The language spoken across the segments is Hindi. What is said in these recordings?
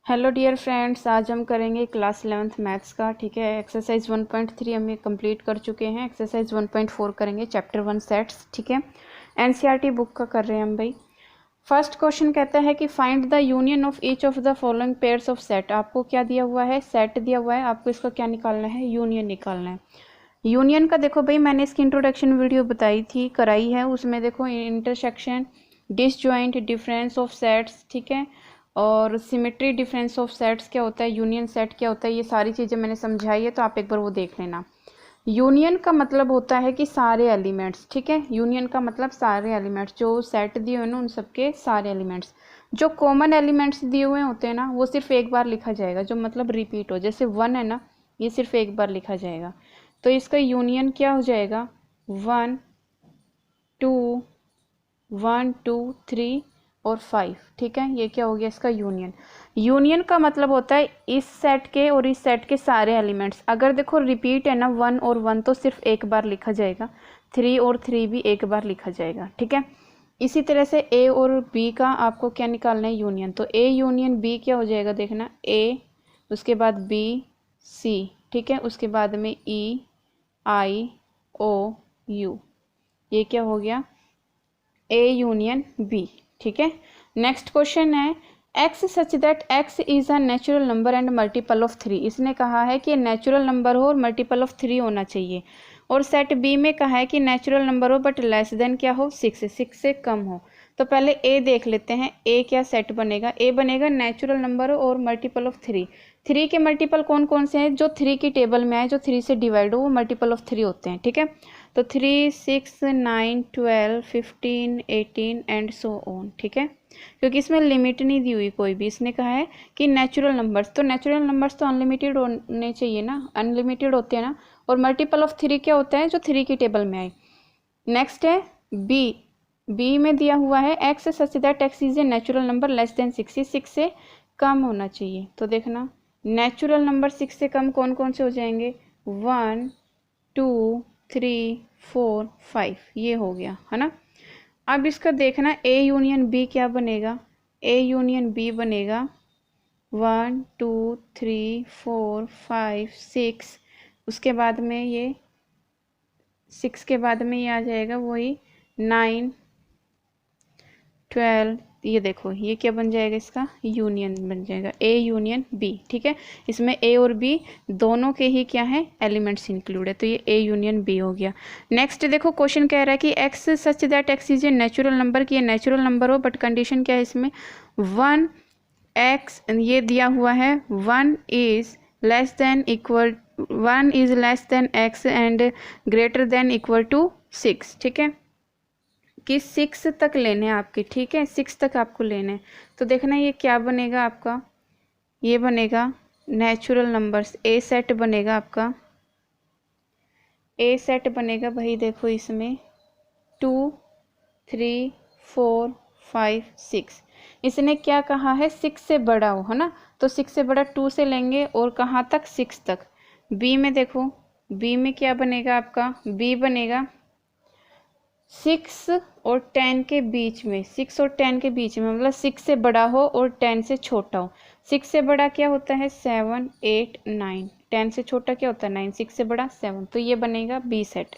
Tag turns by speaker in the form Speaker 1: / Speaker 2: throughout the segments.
Speaker 1: हेलो डियर फ्रेंड्स, आज हम करेंगे क्लास 11th मैथ्स का। ठीक है, एक्सरसाइज 1.3 हम ये कंप्लीट कर चुके हैं। एक्सरसाइज 1.4 करेंगे, चैप्टर 1 सेट्स। ठीक है, एनसीईआरटी बुक का कर रहे हैं हम भाई। फर्स्ट क्वेश्चन कहता है कि find the union of each of the following pairs of set. आपको क्या दिया हुआ है? सेट दिया हुआ है, आपको इसका क्या निकालना है? यूनियन निकालना है। यूनियन का देखो भाई, मैंने इसकी इंट्रोडक्शन वीडियो बताई थी, कराई है। उसमें देखो intersection, disjoint, difference of sets, ठीक है, और सिमेट्री, डिफरेंस ऑफ सेट्स क्या होता है, यूनियन सेट क्या होता है, ये सारी चीज़ें मैंने समझाई है, तो आप एक बार वो देख लेना। यूनियन का मतलब होता है कि सारे एलिमेंट्स, ठीक है, यूनियन का मतलब सारे एलिमेंट्स जो सेट दिए हुए हैं ना, उन सबके सारे एलिमेंट्स। जो कॉमन एलिमेंट्स दिए हुए होते हैं ना, वो सिर्फ एक बार लिखा जाएगा, जो मतलब रिपीट हो, जैसे 1 है ना, ये सिर्फ एक बार लिखा जाएगा। तो इसका यूनियन क्या हो जाएगा? 1 2 1 2 3 और 5। ठीक है, ये क्या हो गया इसका यूनियन। यूनियन का मतलब होता है इस सेट के और इस सेट के सारे एलिमेंट्स। अगर देखो रिपीट है ना, 1 और 1 तो सिर्फ एक बार लिखा जाएगा, 3 और 3 भी एक बार लिखा जाएगा। ठीक है, इसी तरह से ए और बी का आपको क्या निकालना है? यूनियन। तो ए यूनियन बी क्या हो जाएगा? देखना, ए, उसके बाद बी सी, ठीक है, उसके बाद में ई आई ओ यू, ये क्या हो गया? A union B. ठीक है, नेक्स्ट क्वेश्चन है x such that x is a natural number and multiple of 3। इसने कहा है कि नेचुरल नंबर हो और मल्टीपल ऑफ 3 होना चाहिए। और सेट बी में कहा है कि नेचुरल नंबर हो बट लेस देन क्या हो? 6 से कम हो। तो पहले ए देख लेते हैं, ए क्या सेट बनेगा? ए बनेगा नेचुरल नंबर और मल्टीपल ऑफ 3। 3 के मल्टीपल कौन कौन से हैं? जो 3 की टेबल में आए, जो 3 से डिवाइड हो, वो मल्टीपल ऑफ 3 होते हैं। ठीक है, तो 3 6 9 12 15 18 एंड सो ऑन। ठीक है, क्योंकि इसमें लिमिट नहीं दी हुई कोई भी। इसने कहा है कि नेचुरल नंबर्स, तो नेचुरल नंबर्स तो अनलिमिटेड होने चाहिए ना, अनलिमिटेड होते हैं ना। और मल्टीपल ऑफ 3 क्या होता है? जो 3 की टेबल में आए। नेक्स्ट है बी। बी में दिया हुआ है x such that x is a natural number less than 6, 6 से कम होना चाहिए। तो देखना, नेचुरल नंबर 6 से कम कौन कौन से हो जाएंगे? 1 2 3 4 5, ये हो गया है ना। अब इसका देखना ए यूनियन बी क्या बनेगा? ए यूनियन बी बनेगा 1 2 3 4 5 6, उसके बाद में ये 6 के बाद में ये आ जाएगा वही 9 12। ये देखो, ये क्या बन जाएगा? इसका यूनियन बन जाएगा ए यूनियन बी। ठीक है, इसमें ए और बी दोनों के ही क्या है? एलिमेंट्स इंक्लूड है, तो ये ए यूनियन बी हो गया। नेक्स्ट देखो, क्वेश्चन कह रहा है कि x such that x is a natural number, की नेचुरल नंबर हो बट कंडीशन क्या है इसमें? 1 एक्स, ये दिया हुआ है 1 is less than equal, 1 is less than x and greater than equal to 6। ठीक है, कि 6 तक लेने हैं आपके। ठीक है, 6 तक आपको लेने हैं। तो देखना ये क्या बनेगा आपका? ये बनेगा नेचुरल नंबर्स, ए सेट बनेगा आपका। ए सेट बनेगा भाई, देखो इसमें 2 3 4 5 6। इसने क्या कहा है? 6 से बड़ा हो, है ना, तो 6 से बड़ा 2 से लेंगे और कहाँ तक? 6 तक। बी में देखो, बी में क्या बनेगा आपका? बी बनेगा 6 और 10 के बीच में, 6 और 10 के बीच में, मतलब 6 से बड़ा हो और 10 से छोटा हो। 6 से बड़ा क्या होता है? 7 8 9, 10 से छोटा क्या होता है? 9, 6 से बड़ा 7, तो ये बनेगा बी सेट।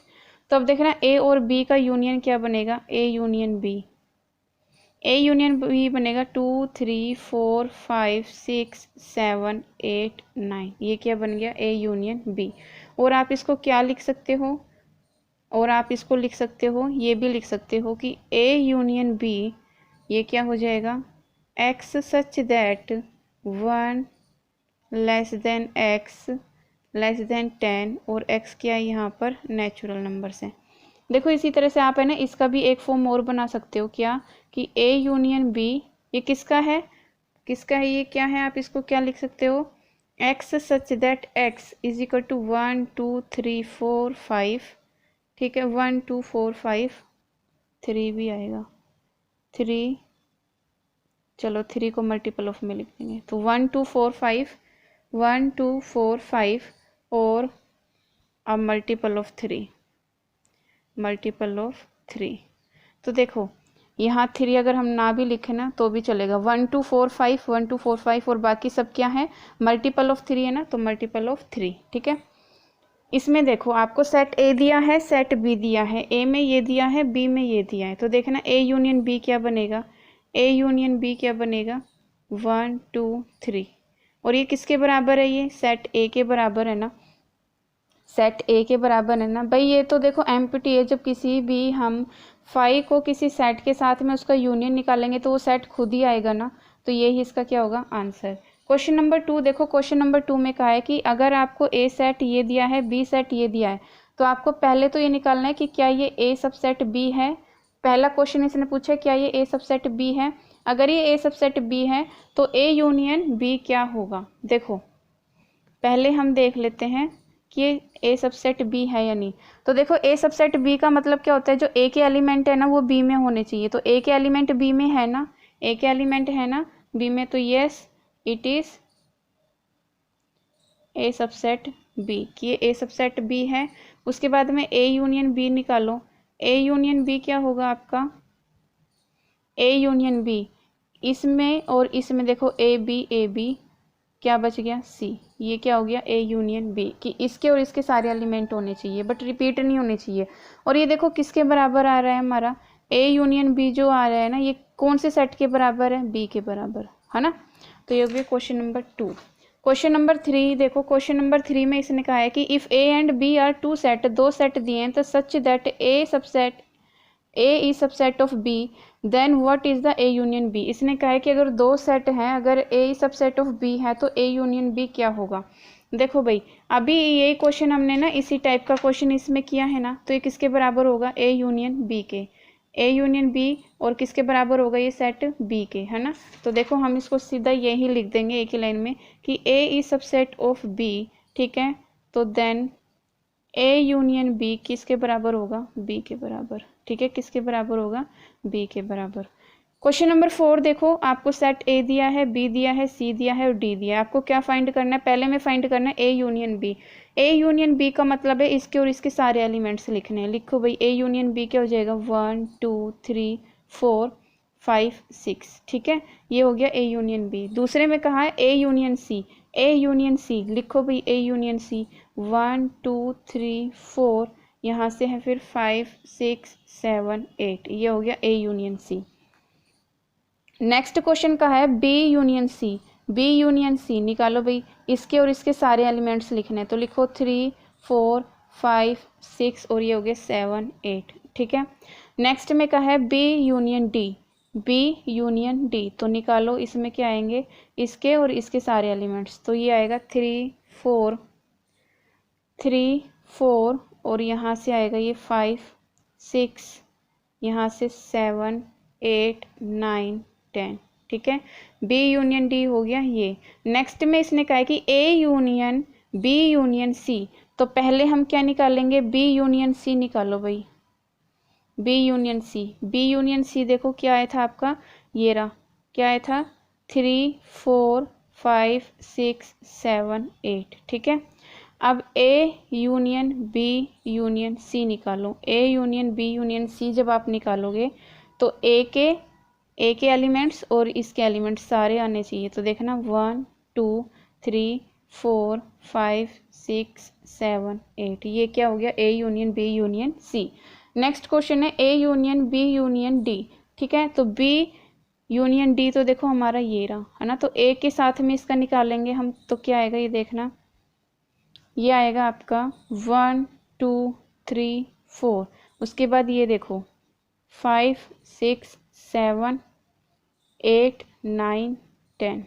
Speaker 1: तो अब देखना ए और बी का यूनियन क्या बनेगा? A union B. A union B बनेगा 2 3 4 5 6 7 8 9, ये क्या बन गया? A union B. और आप इसको क्या लिख सकते हो? और आप इसको लिख सकते हो, ये भी लिख सकते हो कि ए यूनियन बी ये क्या हो जाएगा? X such that 1 less than x less than 10, और एक्स क्या है यहाँ पर? नेचुरल नंबर्स है। देखो इसी तरह से आप है ना, इसका भी एक फॉर्म और बना सकते हो, क्या? कि ए यूनियन बी ये किसका है? किसका है ये? क्या है? आप इसको क्या लिख सकते हो? X such that x is equal to 1 2 3 4 5। ठीक है, 1 2 4 5, 3 भी आएगा, 3, चलो 3 को मल्टीपल ऑफ में लिख देंगे, तो 1 2 4 5, 1 2 4 5, और अब मल्टीपल ऑफ 3, मल्टीपल ऑफ 3। तो देखो यहाँ 3 अगर हम ना भी लिखें ना तो भी चलेगा। 1 2 4 5 1 2 4 5 और बाकी सब क्या है, मल्टीपल ऑफ 3 है ना, तो मल्टीपल ऑफ 3। ठीक है, इसमें देखो आपको सेट ए दिया है, सेट बी दिया है, ए में ये दिया है, बी में ये दिया है, तो देखना ए यूनियन बी क्या बनेगा, ए यूनियन बी क्या बनेगा 1 2 3। और ये किसके बराबर है, ये सेट ए के बराबर है ना, सेट ए के बराबर है ना भाई। ये तो देखो एम्प्टी है, जब किसी भी हम फाई को किसी सेट के साथ में उसका यूनियन निकालेंगे तो वो सेट खुद ही आएगा ना, तो यही इसका क्या होगा आंसर। क्वेश्चन नंबर 2 देखो, क्वेश्चन नंबर 2 में कहा है कि अगर आपको ए सेट ये दिया है, बी सेट ये दिया है, तो आपको पहले तो ये निकालना है कि क्या ये ए सबसेट बी है। पहला क्वेश्चन इसने पूछा क्या ये ए सबसेट बी है। अगर ये ए सबसेट बी है तो ए यूनियन बी क्या होगा। देखो पहले हम देख लेते हैं कि ए सबसेट बी है या नहीं। तो देखो ए सबसेट बी का मतलब क्या होता है, जो ए के एलिमेंट है ना वो बी में होने चाहिए। तो ए के एलिमेंट बी में है ना, ए के एलिमेंट है ना बी में, तो yes it is A subset B, कि ये ए सबसेट बी है। उसके बाद में ए यूनियन बी निकालो, ए यूनियन बी क्या होगा आपका, ए यूनियन बी इसमें और इसमें देखो ए बी क्या बच गया सी, ये क्या हो गया ए यूनियन बी, कि इसके और इसके सारे एलिमेंट होने चाहिए बट रिपीट नहीं होने चाहिए। और ये देखो किसके बराबर आ रहा है हमारा, ए यूनियन बी जो आ रहा है ना, ये कौन से सेट के बराबर है, बी के बराबर है ना। तो ये हो गया क्वेश्चन नंबर 2। क्वेश्चन नंबर 3 देखो, क्वेश्चन नंबर 3 में इसने कहा है कि if A and B are two sets, दो सेट दिए हैं, तो such that A subset A is subset of B then what is the A union B. इसने कहा है कि अगर दो सेट हैं, अगर A is subset of B है तो ए यूनियन बी क्या होगा। देखो भाई अभी ये क्वेश्चन हमने ना इसी टाइप का क्वेश्चन इसमें किया है ना, तो ये किसके बराबर होगा, ए यूनियन बी के, ए यूनियन बी और किसके बराबर होगा, ये सेट बी के, है ना। तो देखो हम इसको सीधा यही लिख देंगे एक ही लाइन में कि ए इज सबसेट ऑफ बी, ठीक है, तो देन ए यूनियन बी किसके बराबर होगा, बी के बराबर, ठीक है, किसके बराबर होगा, बी के बराबर। क्वेश्चन नंबर 4 देखो, आपको सेट ए दिया है, बी दिया है, सी दिया है और डी दिया है। आपको क्या फाइंड करना है, पहले में फाइंड करना है A union B. A union B का मतलब है इसके और इसके सारे एलिमेंट्स लिखने हैं। लिखो भाई ए यूनियन बी क्या हो जाएगा 1 2 3 4 5 6, ठीक है, ये हो गया ए यूनियन बी। दूसरे में कहा है A union C, A union सी लिखो भाई ए यूनियन सी 1 2 3 4, यहाँ से है फिर 5 6 7 8, ये हो गया A union C. Next question का है B union C, B union C निकालो भाई, इसके और इसके सारे एलिमेंट्स लिखने हैं। तो लिखो 3 4 5 6 और ये हो गया 7 8, ठीक है। नेक्स्ट में का है B union D, B union D, तो निकालो इसमें क्या आएंगे, इसके और इसके सारे एलिमेंट्स, तो ये आएगा 3 4 और यहाँ से आएगा ये 5 6, यहाँ से 7 8 9 10, ठीक है, बी यूनियन डी हो गया ये। नेक्स्ट में इसने कहा है कि A union B union C, तो पहले हम क्या निकालेंगे, बी यूनियन सी निकालो भाई, B union C, B union C देखो क्या आया था आपका, ये रहा, क्या आया था 3 4 5 6 7 8, ठीक है। अब A union B union C निकालो, A union B union C जब आप निकालोगे तो ए के एलिमेंट्स और इसके एलिमेंट्स सारे आने चाहिए। तो देखना 1 2 3 4 5 6 7 8, ये क्या हो गया A union B union C. Next question है A union B union D, ठीक है, तो बी यूनियन डी तो देखो हमारा ये रहा, है ना, तो ए के साथ में इसका निकालेंगे हम, तो क्या आएगा ये देखना, ये आएगा आपका 1 2 3 4, उसके बाद ये देखो 5 6 7 8 9 10,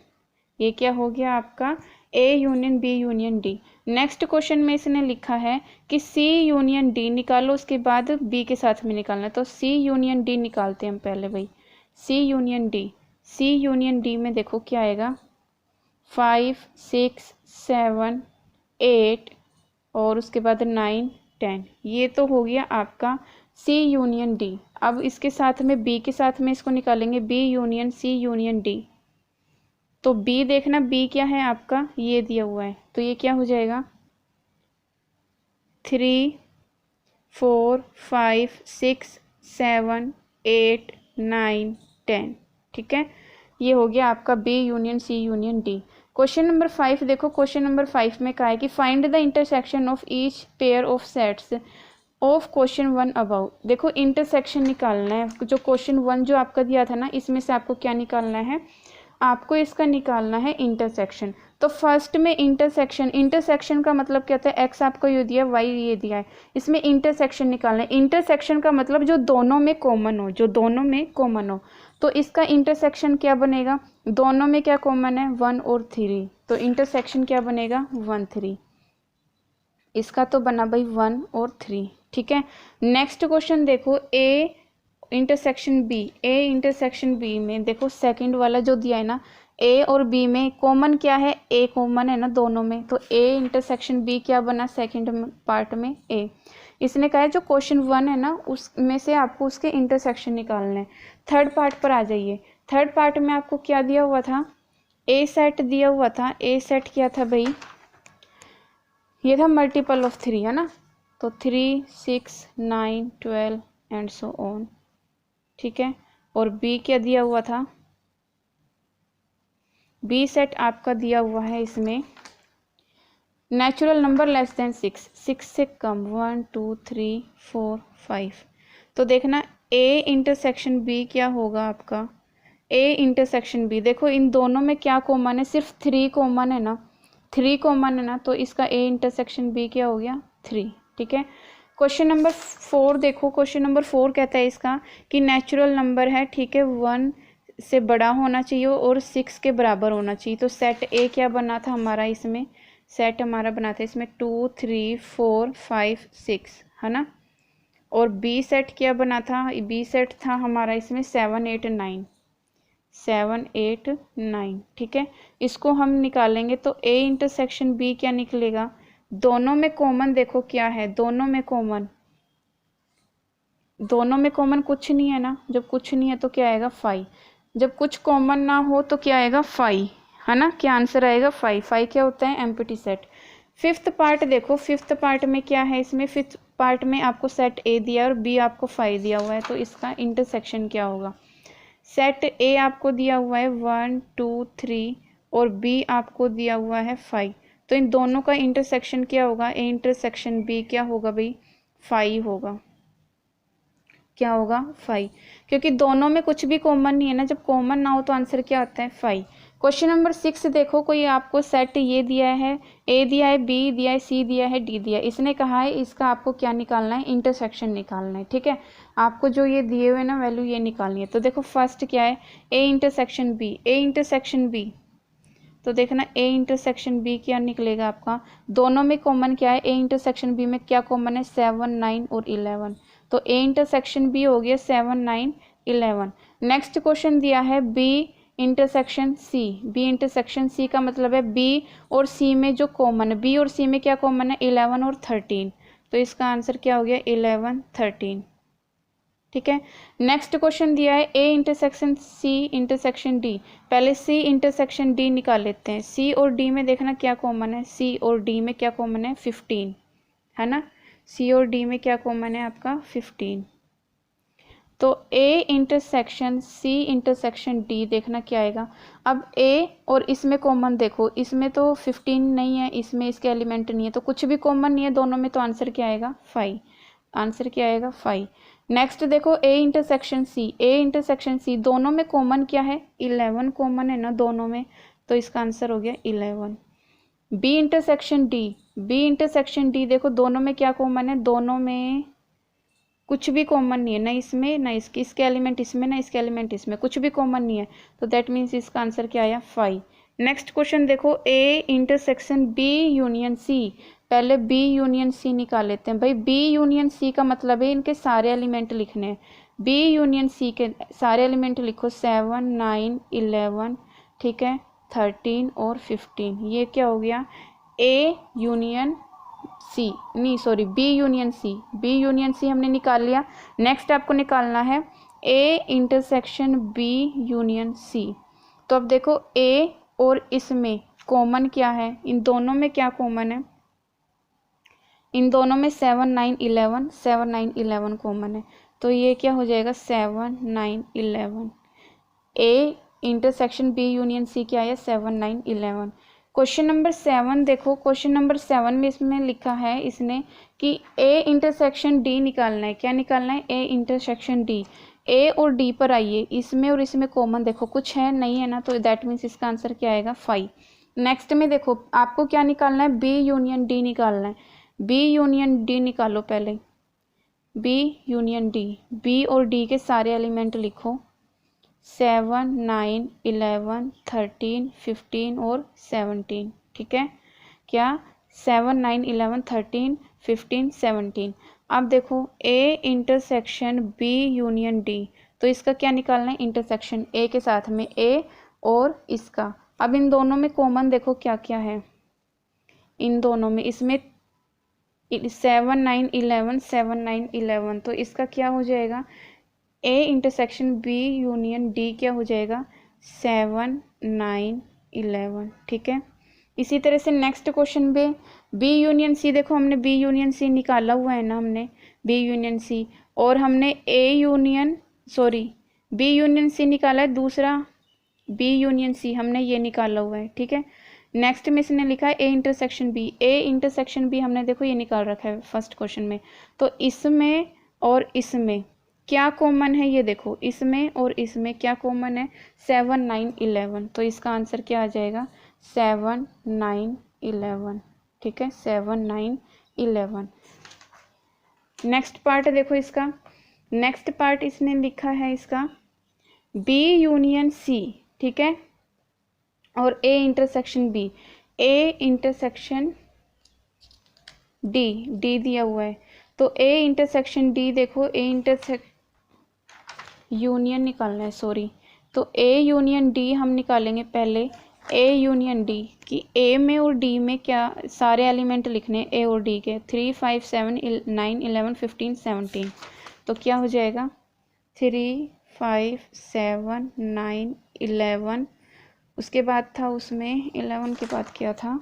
Speaker 1: ये क्या हो गया आपका A union B union D. Next question में इसने लिखा है कि सी यूनियन डी निकालो, उसके बाद बी के साथ में निकालना है। तो सी यूनियन डी निकालते हैं हम पहले भाई, सी यूनियन डी, सी यूनियन डी में देखो क्या आएगा 5 6 7 8 और उसके बाद 9 10, ये तो हो गया आपका सी यूनियन डी। अब इसके साथ में बी के साथ में इसको निकालेंगे, B union C union D, तो बी देखना बी क्या है आपका, ये दिया हुआ है, तो ये क्या हो जाएगा 3 4 5 6 7 8 9 10। ठीक है, ये हो गया आपका B union C union D. Question number 5 देखो, क्वेश्चन नंबर 5 में कहा है कि find the intersection of each pair of sets of question 1 above. देखो इंटरसेक्शन निकालना है, जो क्वेश्चन 1 जो आपका दिया था ना, इसमें से आपको क्या निकालना है, आपको इसका निकालना है इंटरसेक्शन। तो फर्स्ट में इंटरसेक्शन, इंटरसेक्शन का मतलब क्या होता है, एक्स आपको ये दिया, वाई ये दिया है, इसमें इंटरसेक्शन निकालना है। इंटरसेक्शन का मतलब जो दोनों में कॉमन हो, जो दोनों में कॉमन हो। तो इसका इंटरसेक्शन क्या बनेगा, दोनों में क्या कॉमन है, 1 और 3, तो इंटरसेक्शन क्या बनेगा 1 3। इसका तो बना भाई 1 और 3। ठीक है, नेक्स्ट क्वेश्चन देखो, A intersection B, A intersection B में देखो सेकंड वाला जो दिया है ना, ए और बी में कॉमन क्या है, ए कॉमन है ना दोनों में, तो ए इंटरसेक्शन बी क्या बना सेकंड पार्ट में ए। इसने कहा है जो क्वेश्चन 1 है ना, उसमें से आपको उसके इंटरसेक्शन निकालने हैं। थर्ड पार्ट पर आ जाइए, थर्ड पार्ट में आपको क्या दिया हुआ था, ए सेट दिया हुआ था। ए सेट क्या था भाई, ये था मल्टीपल ऑफ 3 है ना, तो 3 6 9 12 एंड सो ऑन। ठीक है, और बी क्या दिया हुआ था, बी सेट आपका दिया हुआ है इसमें नेचुरल नंबर लेस देन 6, 6 से कम 1 2 3 4 5। तो देखना ए इंटरसेक्शन बी क्या होगा आपका, ए इंटरसेक्शन बी, देखो इन दोनों में क्या कॉमन है, सिर्फ 3 कॉमन है ना, 3 कॉमन है ना, तो इसका ए इंटरसेक्शन बी क्या हो गया 3। ठीक है, क्वेश्चन नंबर 4 देखो, क्वेश्चन नंबर 4 कहता है इसका कि नेचुरल नंबर है, ठीक है, 1 से बड़ा होना चाहिए और 6 के बराबर होना चाहिए। तो सेट ए क्या बना था हमारा, इसमें सेट हमारा बना था इसमें 2 3 4 5 6 है ना, और बी सेट क्या बना था, बी सेट था हमारा इसमें 7 8 9, 7 8 9। ठीक है, इसको हम निकालेंगे तो ए इंटरसेक्शन बी क्या निकलेगा, दोनों में कॉमन देखो क्या है, दोनों में कॉमन, दोनों में कॉमन कुछ नहीं है ना, जब कुछ नहीं है तो क्या आएगा 5, जब कुछ कॉमन ना हो तो क्या आएगा 5 है ना, क्या आंसर आएगा 5। 5 क्या होता है, एम्प्टी सेट। फिफ्थ पार्ट देखो, फिफ्थ पार्ट में क्या है, इसमें फिफ्थ पार्ट में आपको सेट ए दिया और बी आपको 5 दिया हुआ है, तो इसका इंटरसेक्शन क्या होगा, सेट ए आपको दिया हुआ है 1 2 3 और बी आपको दिया हुआ है 5, तो इन दोनों का इंटरसेक्शन क्या होगा, ए इंटरसेक्शन बी क्या होगा भाई 5 होगा, क्या होगा 5, क्योंकि दोनों में कुछ भी कॉमन नहीं है ना, जब कॉमन ना हो तो आंसर क्या आता है 5। क्वेश्चन नंबर 6 देखो, कोई आपको सेट ये दिया है, ए दिया है, बी दिया है, सी दिया है, डी दिया है, इसने कहा है इसका आपको क्या निकालना है, इंटरसेक्शन निकालना है। ठीक है, आपको जो ये दिए हुए ना वैल्यू ये निकालनी है। तो देखो फर्स्ट क्या है, A intersection B, A intersection B, तो देखना ए इंटरसेक्शन बी क्या निकलेगा आपका, दोनों में कॉमन क्या है, ए इंटरसेक्शन बी में क्या कॉमन है 7 9 और 11, तो ए इंटरसेक्शन बी हो गया 7 9 11। नेक्स्ट क्वेश्चन दिया है B intersection C, B intersection C का मतलब है बी और सी में जो कॉमन है, बी और सी में क्या कॉमन है 11 और 13, तो इसका आंसर क्या हो गया 11 13। ठीक है, नेक्स्ट क्वेश्चन दिया है A intersection C intersection D, पहले सी इंटरसेक्शन डी निकाल लेते हैं। सी और डी में देखना क्या कॉमन है, सी और डी में क्या कॉमन है 15 है ना, सी और डी में क्या कॉमन है आपका 15, तो A intersection C intersection D देखना क्या आएगा। अब ए और इसमें कॉमन देखो, इसमें तो 15 नहीं है, इसमें इसके एलिमेंट नहीं है, तो कुछ भी कॉमन नहीं है दोनों में, तो आंसर क्या आएगा 5, आंसर क्या आएगा 5। नेक्स्ट देखो A intersection C, A intersection सी दोनों में कॉमन क्या है 11 कॉमन है ना दोनों में, तो इसका आंसर हो गया 11। B intersection D, B intersection D देखो दोनों में क्या कॉमन है, दोनों में कुछ भी कॉमन नहीं है, ना इसमें ना इसके एलिमेंट इसमें ना इसके एलिमेंट इसमें, कुछ भी कॉमन नहीं है, तो दैट मीन्स इसका आंसर क्या आया 5। नेक्स्ट क्वेश्चन देखो A intersection B union C, पहले बी यूनियन सी निकाल लेते हैं भाई। बी यूनियन सी का मतलब है इनके सारे एलिमेंट लिखने हैं, बी यूनियन सी के सारे एलिमेंट लिखो 7 9 11, ठीक है 13 और 15, ये क्या हो गया ए यूनियन सी, नहीं sorry B union C, B union C हमने निकाल लिया। नेक्स्ट आपको निकालना है A intersection B union C, तो अब देखो ए और इसमें कॉमन क्या है, इन दोनों में क्या कॉमन है, इन दोनों में 7 9 11, 7 9 11 कॉमन है, तो ये क्या हो जाएगा 7 9 11। A intersection B union C क्या है 7 9 11। क्वेश्चन नंबर 7 देखो, क्वेश्चन नंबर 7 में इसमें लिखा है इसने कि ए इंटरसेक्शन डी निकालना है। क्या निकालना है? A intersection D. ए और डी पर आइए, इसमें और इसमें कॉमन देखो कुछ है नहीं है ना, तो दैट मीन्स इसका आंसर क्या आएगा 5। नेक्स्ट में देखो आपको क्या निकालना है, बी यूनियन डी निकालना है। बी यूनियन डी निकालो पहले, बी यूनियन डी। बी और डी के सारे एलिमेंट लिखो 7 9 11 13 15 और 17। ठीक है, क्या 7 9 11 13 15 17। अब देखो A intersection B union D, तो इसका क्या निकालना है, इंटरसेक्शन ए के साथ में ए और इसका। अब इन दोनों में कॉमन देखो क्या क्या है, इन दोनों में इसमें 7 9 11 7 9 11, तो इसका क्या हो जाएगा A intersection B union D क्या हो जाएगा 7 9 11। ठीक है, इसी तरह से नेक्स्ट क्वेश्चन में बी यूनियन सी, देखो हमने बी यूनियन सी निकाला हुआ है ना, हमने बी यूनियन सी, और हमने बी यूनियन सी निकाला है, दूसरा बी यूनियन सी हमने ये निकाला हुआ है। ठीक है, नेक्स्ट में इसने लिखा है A intersection B. A intersection B हमने देखो ये निकाल रखा है फर्स्ट क्वेश्चन में, तो इसमें और इसमें क्या कॉमन है, ये देखो इसमें और इसमें क्या कॉमन है 7 9 11, तो इसका आंसर क्या आ जाएगा 7 9 11। ठीक है, 7 9 11। नेक्स्ट पार्ट देखो इसका, नेक्स्ट पार्ट इसने लिखा है इसका बी यूनियन सी। ठीक है, और A intersection B, A intersection D, D दिया हुआ है, तो ए इंटरसेक्शन डी देखो ए यूनियन निकालना है, तो ए यूनियन डी हम निकालेंगे पहले। ए यूनियन डी कि ए में और डी में क्या सारे एलिमेंट लिखने ए और डी के 3 5 7 9 11 15 17, तो क्या हो जाएगा 3 5 7 9 11, उसके बाद था उसमें 11 के बाद क्या था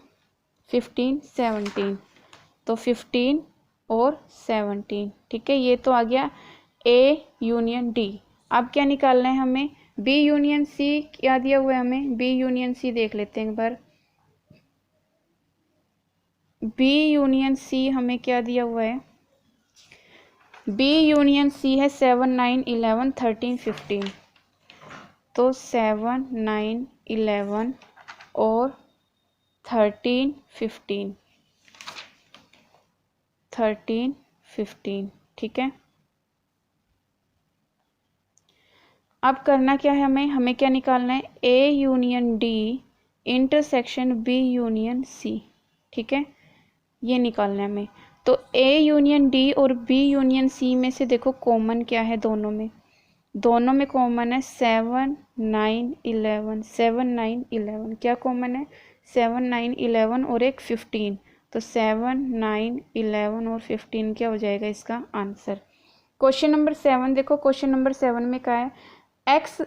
Speaker 1: 15 17, तो 15 और 17। ठीक है, ये तो आ गया ए यूनियन डी। अब क्या निकालना है हमें, बी यूनियन सी क्या दिया हुआ है हमें, बी यूनियन सी देख लेते हैं एक बार। बी यूनियन सी हमें क्या दिया हुआ है, बी यूनियन सी है 7 9 11 13 15, तो 7 9 11 और 13 15 13 15। ठीक है, अब करना क्या है हमें क्या निकालना है, A union D intersection B union C. ठीक है, ये निकालना है हमें। तो ए यूनियन डी और बी यूनियन सी में से देखो कॉमन क्या है, दोनों में कॉमन है 7 9 11, 7 9 11 क्या कॉमन है 7 9 11 और एक 15, तो 7 9 11 और 15 क्या हो जाएगा इसका आंसर। क्वेश्चन नंबर 7 देखो, क्वेश्चन नंबर 7 में क्या है, x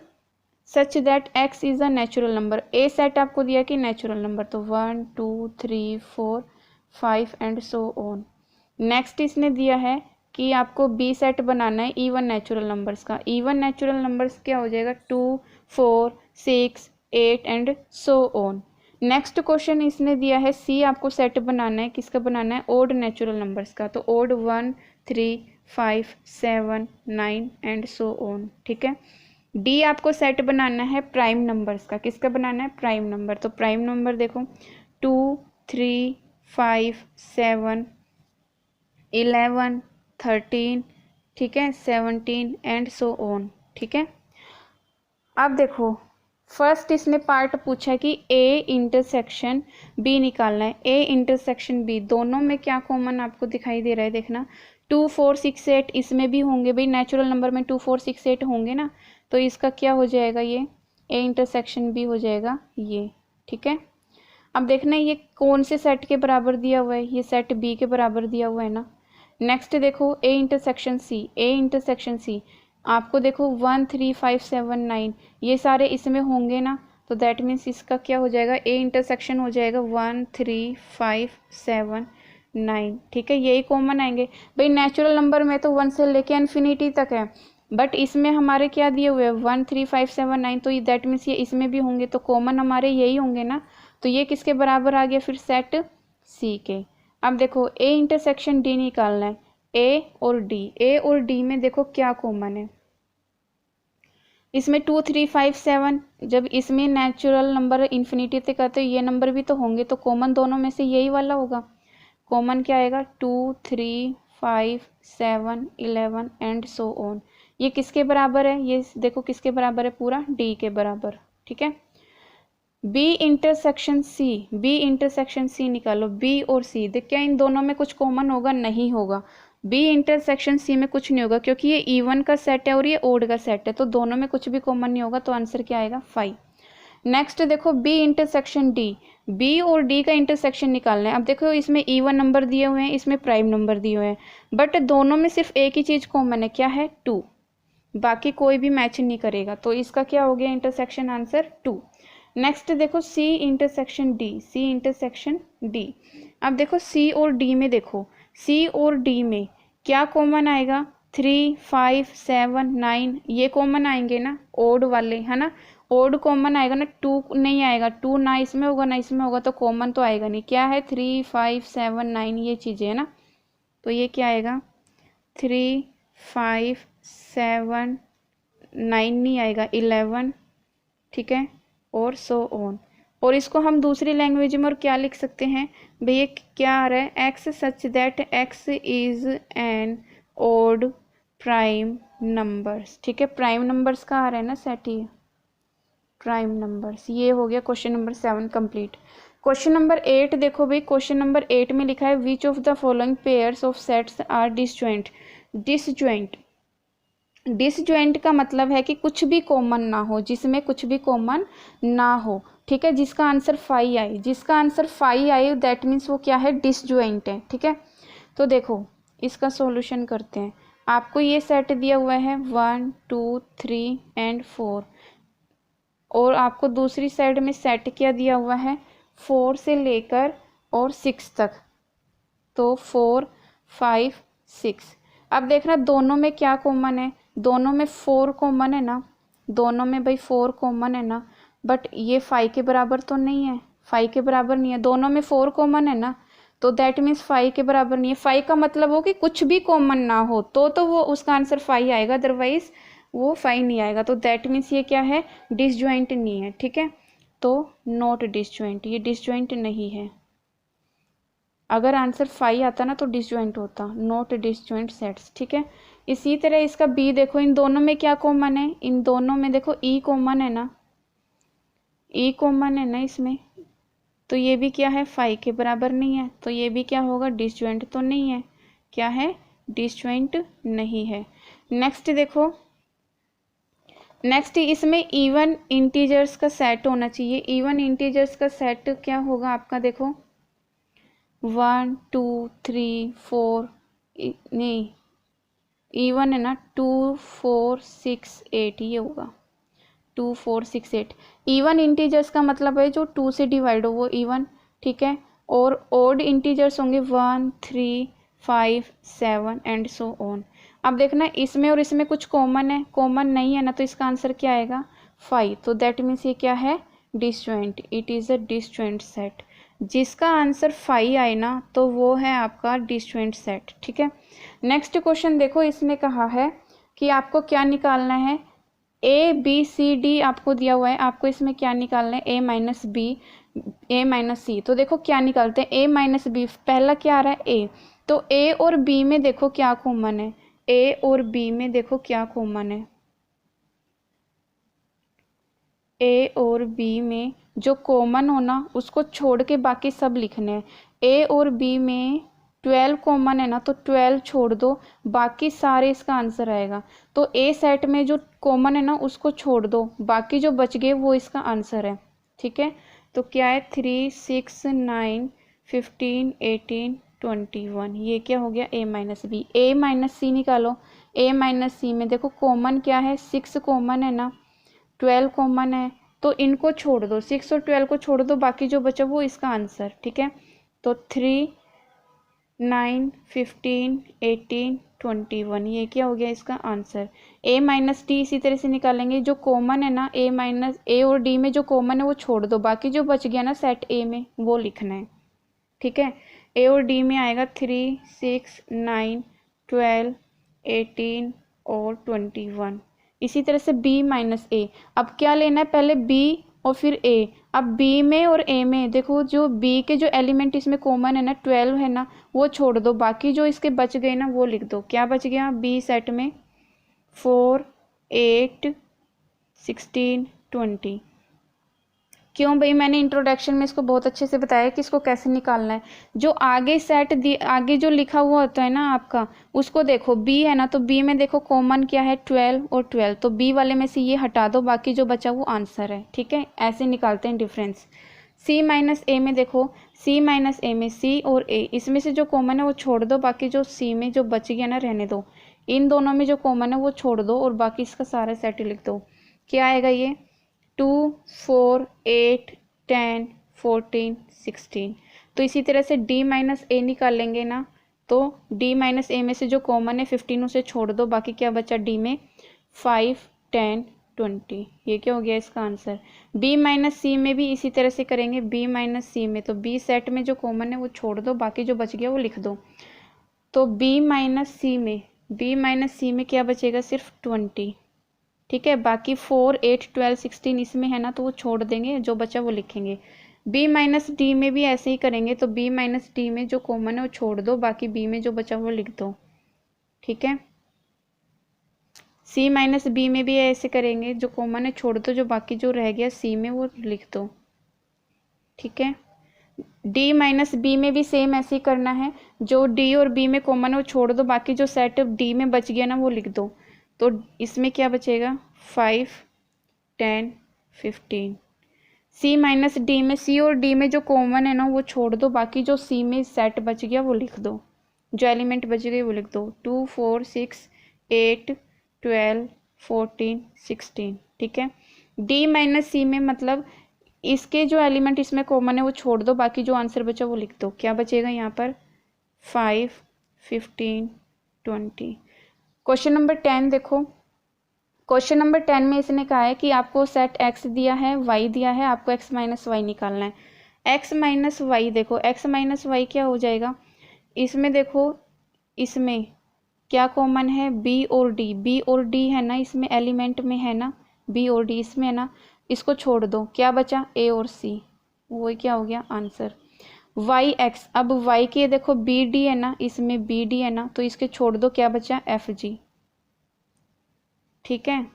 Speaker 1: such that x is a natural number. A set आपको दिया कि नेचुरल नंबर, तो 1 2 3 4 5 एंड सो ऑन। नेक्स्ट इसने दिया है कि आपको बी सेट बनाना है इवन नेचुरल नंबर्स का। इवन नेचुरल नंबर्स क्या हो जाएगा 2 4 6 8 and so on. Next question इसने दिया है सी आपको सेट बनाना है, किसका बनाना है, ओड नेचुरल नंबर्स का, तो ओड 1 3 5 7 9 एंड सो ऑन। ठीक है, डी आपको सेट बनाना है प्राइम नंबर्स का, किसका बनाना है, प्राइम नंबर, तो प्राइम नंबर देखो 2 3 5 7 11 13, ठीक है 17 एंड सो ऑन। ठीक है, अब देखो फर्स्ट इसने पार्ट पूछा कि ए इंटरसेक्शन बी निकालना है। ए इंटरसेक्शन बी, दोनों में क्या कॉमन आपको दिखाई दे रहा है, देखना 2 4 6 8 इसमें भी होंगे भाई, नेचुरल नंबर में 2 4 6 8 होंगे ना, तो इसका क्या हो जाएगा, ये ए इंटरसेक्शन बी हो जाएगा ये। ठीक है, अब देखना ये कौन से सेट के बराबर दिया हुआ है, ये सेट बी के बराबर दिया हुआ है ना। नेक्स्ट देखो A intersection C, A intersection सी आपको देखो 1 3 5 7 9 ये सारे इसमें होंगे ना, तो दैट मीन्स इसका क्या हो जाएगा, ए इंटरसेक्शन हो जाएगा 1 3 5 7 9, ठीक है, यही कॉमन आएंगे भाई। नेचुरल नंबर में तो 1 से लेके इन्फिनिटी तक है, बट इसमें हमारे क्या दिए हुए हैं 1 3 5 7 9, तो दैट मीन्स ये इसमें भी होंगे, तो कॉमन हमारे यही होंगे ना। तो ये किसके बराबर आ गया फिर, सेट सी के। अब देखो ए इंटरसेक्शन डी निकालना है, ए और डी में देखो क्या कॉमन है, इसमें 2 3 5 7, जब इसमें नेचुरल नंबर इन्फिनिटी तक आते हैं ये नंबर भी तो होंगे, तो कॉमन दोनों में से यही वाला होगा। कॉमन क्या आएगा 2 3 5 7 11 एंड सो ऑन। ये किसके बराबर है, ये देखो किसके बराबर है, पूरा डी के बराबर, ठीक है। बी इंटरसेक्शन सी निकालो, बी और सी देख, क्या इन दोनों में कुछ कॉमन होगा, नहीं होगा। बी इंटरसेक्शन सी में कुछ नहीं होगा क्योंकि ये इवन का सेट है और ये ओड का सेट है, तो दोनों में कुछ भी कॉमन नहीं होगा, तो आंसर क्या आएगा 5। नेक्स्ट देखो बी इंटरसेक्शन डी, बी और डी का इंटरसेक्शन निकालना है। अब देखो इसमें इवन नंबर दिए हुए हैं, इसमें प्राइम नंबर दिए हुए हैं, बट दोनों में सिर्फ एक ही चीज कॉमन है, क्या है 2, बाकी कोई भी मैच नहीं करेगा, तो इसका क्या हो गया इंटरसेक्शन, आंसर 2। नेक्स्ट देखो सी इंटरसेक्शन डी, अब देखो सी और डी में, देखो सी और डी में क्या कॉमन आएगा, 3 5 7 9, ये कॉमन आएंगे ना, ओड वाले है ना, ओड कॉमन आएगा ना, 2 नहीं आएगा, 2 ना इसमें होगा ना इसमें होगा, तो कॉमन तो आएगा नहीं, क्या है 3 5 7 9 ये चीज़ें है ना, तो ये क्या आएगा 3 5 7 9 नहीं आएगा 11, ठीक है, और सो ऑन। और इसको हम दूसरी लैंग्वेज में और क्या लिख सकते हैं भैया, क्या आ रहा है, x such that x is an odd prime numbers, ठीक है, प्राइम नंबर्स का आ रहा है ना सेट, ही प्राइम नंबर्स। ये हो गया question number 7 complete. Question number 8 देखो भाई, क्वेश्चन नंबर 8 में लिखा है which of the following pairs of sets are disjoint. Disjoint का मतलब है कि कुछ भी कॉमन ना हो, जिसमें कुछ भी कॉमन ना हो, ठीक है, जिसका आंसर 5 आए, जिसका आंसर 5 आए दैट मीन्स वो क्या है, डिसजॉइंट है, ठीक है। तो देखो इसका सॉल्यूशन करते हैं। आपको ये सेट दिया हुआ है 1 2 3 एंड 4, और आपको दूसरी साइड में सेट क्या दिया हुआ है 4 से लेकर और 6 तक, तो 4 5 6। अब देखना दोनों में क्या कॉमन है, दोनों में 4 कॉमन है ना, दोनों में भाई 4 कॉमन है ना, बट ये 5 के बराबर तो नहीं है, 5 के बराबर नहीं है, दोनों में 4 कॉमन है ना, तो दैट मीन्स 5 के बराबर नहीं है। 5 का मतलब हो कि कुछ भी कॉमन ना हो, तो वो उसका आंसर 5 आएगा, अदरवाइज वो 5 नहीं आएगा, तो दैट मीन्स ये क्या है, डिसजॉइंट नहीं है, ठीक है, तो नॉट डिसजॉइंट, ये डिसजॉइंट नहीं है। अगर आंसर 5 आता ना तो डिसजॉइंट होता, नॉट डिसजॉइंट सेट्स, ठीक है। इसी तरह इसका बी देखो, इन दोनों में क्या कॉमन है, इन दोनों में देखो ई कॉमन है ना, ई कॉमन है ना इसमें, तो ये भी क्या है 5 के बराबर नहीं है, तो ये भी क्या होगा, डिसजॉइंट तो नहीं है, क्या है, डिसजॉइंट नहीं है। नेक्स्ट देखो, नेक्स्ट इसमें इवन इंटीजर्स का सेट होना चाहिए। इवन इंटीजर्स का सेट क्या होगा आपका, देखो 1 2 3 4, नहीं इवन है ना, 2 4 6 8, ये होगा 2 4 6 8। इवन इंटीजर्स का मतलब है जो 2 से डिवाइड हो वो इवन, ठीक है, और ओड इंटीजर्स होंगे 1 3 5 7 एंड सो ऑन। अब देखना इसमें और इसमें कुछ कॉमन है, कॉमन नहीं है ना, तो इसका आंसर क्या आएगा 5, तो दैट मीन्स ये क्या है, disjoint, it is a disjoint set. जिसका आंसर 5 आए ना तो वो है आपका डिसजॉइंट सेट, ठीक है। नेक्स्ट क्वेश्चन देखो, इसमें कहा है कि आपको क्या निकालना है, ए बी सी डी आपको दिया हुआ है, आपको इसमें क्या निकालना है, ए माइनस बी ए माइनस सी। तो देखो क्या निकालते हैं, ए माइनस बी, पहला क्या आ रहा है ए, तो ए और बी में देखो क्या कॉमन है, ए और बी में देखो क्या कॉमन है, ए और बी में जो कॉमन होना उसको छोड़ के बाकी सब लिखने हैं। ए और बी में 12 कॉमन है ना, तो 12 छोड़ दो, बाकी सारे इसका आंसर आएगा। तो ए सेट में जो कॉमन है ना उसको छोड़ दो, बाकी जो बच गए वो इसका आंसर है, ठीक है। तो क्या है 3 6 9 15 18 21, ये क्या हो गया ए माइनस बी। ए माइनस सी निकालो, ए माइनस सी में देखो कॉमन क्या है, 6 कॉमन है ना, 12 कॉमन है, तो इनको छोड़ दो, 6 और 12 को छोड़ दो, बाकी जो बचा वो इसका आंसर, ठीक है। तो 3 9, 15, 18, 21, ये क्या हो गया इसका आंसर। a माइनस डी इसी तरह से निकालेंगे, जो कॉमन है ना ए और डी में जो कॉमन है वो छोड़ दो, बाकी जो बच गया ना सेट ए में वो लिखना है। ठीक है, ए और डी में आएगा 3, 6, 9, 12, 18 और 21। इसी तरह से b माइनस ए, अब क्या लेना है, पहले b और फिर a। अब b में और a में देखो, जो b के जो एलिमेंट इसमें कॉमन है ना 12 है ना, वो छोड़ दो, बाकी जो इसके बच गए ना वो लिख दो। क्या बच गया b सेट में, 4, 8, 16, 20। क्यों भाई, मैंने इंट्रोडक्शन में इसको बहुत अच्छे से बताया कि इसको कैसे निकालना है। जो आगे सेट आगे जो लिखा हुआ होता है ना आपका, उसको देखो, b है ना, तो b में देखो कॉमन क्या है 12 और 12, तो b वाले में से ये हटा दो, बाकी जो बचा वो आंसर है। ठीक है, ऐसे निकालते हैं डिफरेंस। c माइनस ए में देखो, c माइनस ए में c और a, इसमें से जो कॉमन है वो छोड़ दो, बाकी जो c में जो बच गया ना रहने दो। इन दोनों में जो कॉमन है वो छोड़ दो और बाकी इसका सारा सेट लिख दो। क्या आएगा ये, 2, 4, 8, 10, 14, 16। तो इसी तरह से d माइनस ए निकालेंगे ना, तो d माइनस ए में से जो कॉमन है 15 उसे छोड़ दो, बाकी क्या बचा d में, 5, 10, 20। ये क्या हो गया इसका आंसर। b माइनस सी में भी इसी तरह से करेंगे, b माइनस सी में तो b सेट में जो कॉमन है वो छोड़ दो, बाकी जो बच गया वो लिख दो। तो b माइनस सी में क्या बचेगा, सिर्फ 20। ठीक है, बाकी 4, 8, 12, 16 इसमें है ना, तो वो छोड़ देंगे, जो बचा वो लिखेंगे। b माइनस डी में भी ऐसे ही करेंगे, तो b माइनस डी में जो कॉमन है वो छोड़ दो, बाकी b में जो बचा वो लिख दो। ठीक है, c माइनस बी में भी ऐसे करेंगे, जो कॉमन है छोड़ दो, जो बाकी जो रह गया c में वो लिख दो। ठीक है, d माइनस बी में भी सेम ऐसे ही करना है, जो d और b में कॉमन है वो छोड़ दो, बाकी जो सेट d में बच गया ना वो लिख दो। तो इसमें क्या बचेगा, 5, 10, 15। c माइनस डी में c और d में जो कॉमन है ना वो छोड़ दो, बाकी जो c में सेट बच गया वो लिख दो, जो एलिमेंट बच गए वो लिख दो। 2, 4, 6, 8, 12, 14, 16। ठीक है, d माइनस सी में मतलब इसके जो एलिमेंट इसमें कॉमन है वो छोड़ दो, बाकी जो आंसर बचा वो लिख दो। क्या बचेगा यहाँ पर, 5, 15, 20। क्वेश्चन नंबर 10 देखो, क्वेश्चन नंबर 10 में इसने कहा है कि आपको सेट x दिया है, y दिया है, आपको x माइनस वाई निकालना है। x माइनस वाई देखो, x माइनस वाई क्या हो जाएगा, इसमें देखो, इसमें क्या कॉमन है, b और d है ना, इसमें एलिमेंट में है ना, b और d इसमें है ना, इसको छोड़ दो, क्या बचा a और c, वो क्या हो गया आंसर। वाई एक्स, अब y के देखो बी डी है ना, इसमें बी डी है ना, तो इसके छोड़ दो, क्या बचा एफ जी। ठीक है,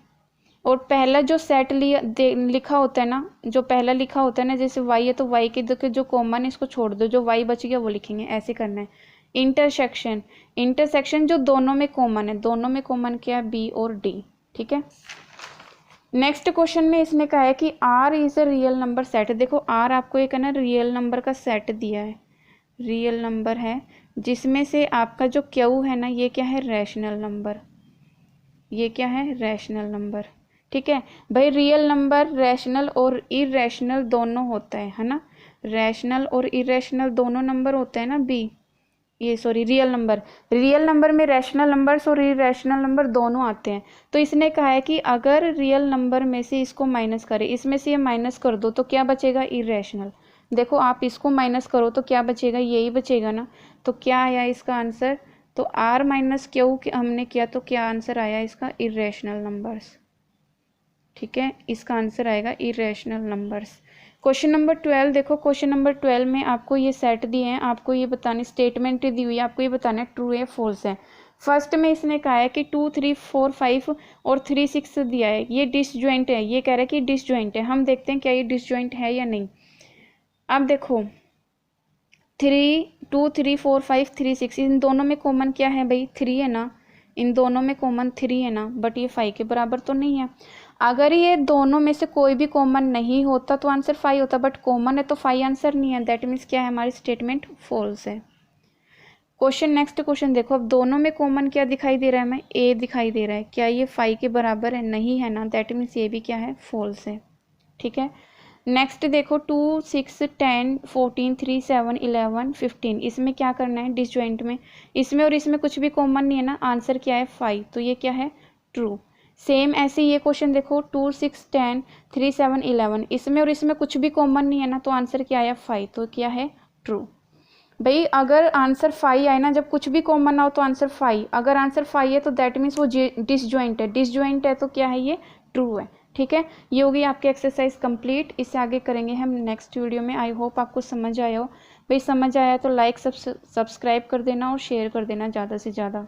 Speaker 1: और पहला जो सेट लिखा होता है ना, जो पहला लिखा होता है ना, जैसे y है तो y के देखो जो कॉमन है इसको छोड़ दो, जो y बच गया वो लिखेंगे, ऐसे करना है। इंटरसेक्शन जो दोनों में कॉमन है, दोनों में कॉमन क्या है, b और d। ठीक है, नेक्स्ट क्वेश्चन में इसने कहा है कि r is a real number set. देखो r आपको एक है ना रियल नंबर का सेट दिया है, रियल नंबर है, जिसमें से आपका जो q है ना, ये क्या है, रैशनल नंबर, ये क्या है, रैशनल नंबर। ठीक है भाई, रियल नंबर रैशनल और इरेशनल दोनों होता है ना, रैशनल और इरेशनल दोनों नंबर होते हैं ना, रियल नंबर में रैशनल नंबर्स और इरेशनल नंबर दोनों आते हैं। तो इसने कहा है कि अगर रियल नंबर में से इसको माइनस करें, इसमें से ये माइनस कर दो, तो क्या बचेगा, इरेशनल। देखो आप इसको माइनस करो तो क्या बचेगा, यही बचेगा ना, तो क्या आया इसका आंसर, तो r माइनस क्यू हमने किया तो क्या आंसर आया इसका, इरेशनल नंबर्स। ठीक है, इसका आंसर आएगा इरेशनल नंबर्स। क्वेश्चन नंबर 12 देखो, क्वेश्चन नंबर 12 में आपको ये सेट दिए हैं, आपको ये बताने, स्टेटमेंट दी हुई है, आपको ये बताना है ट्रू है फॉल्स है। फर्स्ट में इसने कहा है कि 2, 3, 4, 5 और 3, 6 दिया है, ये डिसजॉइंट है, ये कह रहा है कि डिसजॉइंट है। हम देखते हैं क्या ये डिसजॉइंट है या नहीं। अब देखो 2, 3, 4, 5, 3, 6 इन दोनों में कॉमन क्या है भाई, 3 है ना, इन दोनों में कॉमन 3 है ना, बट ये 5 के बराबर तो नहीं है। अगर ये दोनों में से कोई भी कॉमन नहीं होता तो आंसर 5 होता, बट कॉमन है तो 5 आंसर नहीं है, दैट मीन्स क्या है, हमारी स्टेटमेंट फॉल्स है। नेक्स्ट क्वेश्चन देखो, अब दोनों में कॉमन क्या दिखाई दे रहा है, हमें ए दिखाई दे रहा है, क्या ये 5 के बराबर है, नहीं है ना, दैट मीन्स ये भी क्या है, फॉल्स है। ठीक है, नेक्स्ट देखो 2 6 10 14 3 7 11 15, इसमें क्या करना है डिसजॉइंट में, इसमें और इसमें कुछ भी कॉमन नहीं है ना, आंसर क्या है 5, तो ये क्या है ट्रू। सेम ऐसे ये क्वेश्चन देखो 2 6 10 3 7 11, इसमें और इसमें कुछ भी कॉमन नहीं है ना, तो आंसर क्या आया 5, तो क्या है ट्रू। भाई अगर आंसर 5 आए ना, जब कुछ भी कॉमन ना हो तो आंसर 5, अगर आंसर 5 है तो दैट मीन्स वो डिसजॉइंट है, डिसजॉइंट है तो क्या है ये ट्रू है। ठीक है, ये होगी आपकी एक्सरसाइज कंप्लीट। इससे आगे करेंगे हम नेक्स्ट वीडियो में। आई होप आपको समझ आया हो। भाई समझ आया तो लाइक सब्सक्राइब कर देना और शेयर कर देना ज़्यादा से ज़्यादा।